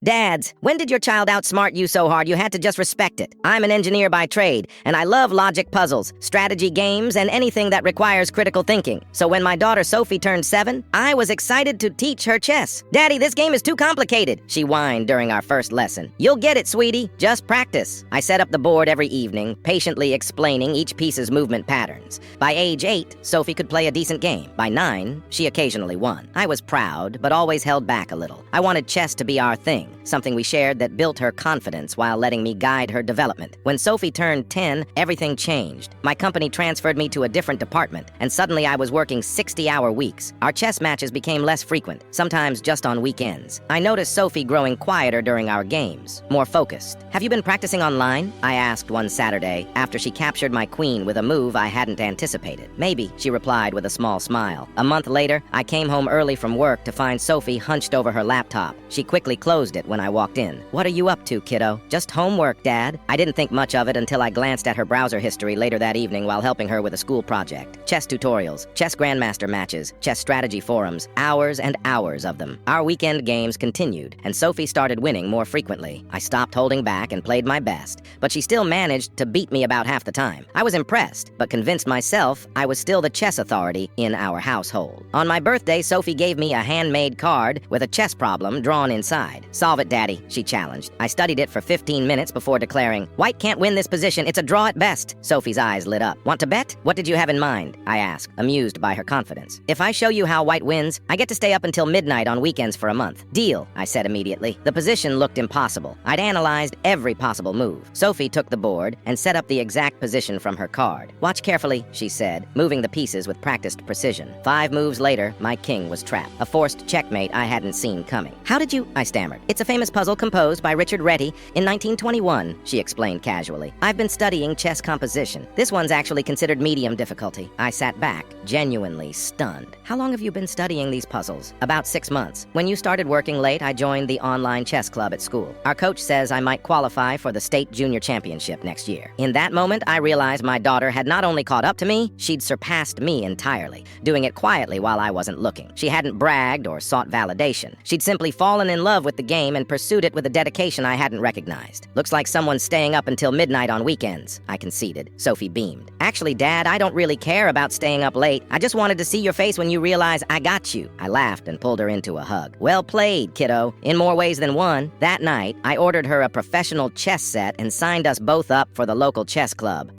Dads, when did your child outsmart you so hard you had to just respect it? I'm an engineer by trade, and I love logic puzzles, strategy games, and anything that requires critical thinking. So when my daughter Sophie turned 7, I was excited to teach her chess. "Daddy, this game is too complicated," she whined during our first lesson. "You'll get it, sweetie. Just practice." I set up the board every evening, patiently explaining each piece's movement patterns. By age 8, Sophie could play a decent game. By 9, she occasionally won. I was proud, but always held back a little. I wanted chess to be our thing. Something we shared that built her confidence while letting me guide her development. When Sophie turned 10, everything changed. My company transferred me to a different department, and suddenly I was working 60-hour weeks. Our chess matches became less frequent, sometimes just on weekends. I noticed Sophie growing quieter during our games, more focused. "Have you been practicing online?" I asked one Saturday, after she captured my queen with a move I hadn't anticipated. "Maybe," she replied with a small smile. A month later, I came home early from work to find Sophie hunched over her laptop. She quickly closed it when I walked in. "What are you up to, kiddo?" "Just homework, Dad." I didn't think much of it until I glanced at her browser history later that evening while helping her with a school project. Chess tutorials, chess grandmaster matches, chess strategy forums, hours and hours of them. Our weekend games continued, and Sophie started winning more frequently. I stopped holding back and played my best, but she still managed to beat me about half the time. I was impressed, but convinced myself I was still the chess authority in our household. On my birthday, Sophie gave me a handmade card with a chess problem drawn inside. "Solve it, Daddy," she challenged. I studied it for 15 minutes before declaring, "White can't win this position, it's a draw at best." Sophie's eyes lit up. "Want to bet? What did you have in mind?" I asked, amused by her confidence. "If I show you how White wins, I get to stay up until midnight on weekends for a month." "Deal," I said immediately. The position looked impossible. I'd analyzed every possible move. Sophie took the board and set up the exact position from her card. "Watch carefully," she said, moving the pieces with practiced precision. 5 moves later, my king was trapped, a forced checkmate I hadn't seen coming. "How did you—" I stammered. "It's a famous puzzle composed by Richard Reti in 1921, she explained casually. "I've been studying chess composition. This one's actually considered medium difficulty." I sat back, genuinely stunned. "How long have you been studying these puzzles?" "About 6 months. When you started working late, I joined the online chess club at school. Our coach says I might qualify for the state junior championship next year." In that moment, I realized my daughter had not only caught up to me, she'd surpassed me entirely, doing it quietly while I wasn't looking. She hadn't bragged or sought validation. She'd simply fallen in love with the game and pursued it with a dedication I hadn't recognized. "Looks like someone's staying up until midnight on weekends," I conceded. Sophie beamed. "Actually, Dad, I don't really care about staying up late. I just wanted to see your face when you realize I got you." I laughed and pulled her into a hug. "Well played, kiddo, in more ways than one." That night, I ordered her a professional chess set and signed us both up for the local chess club.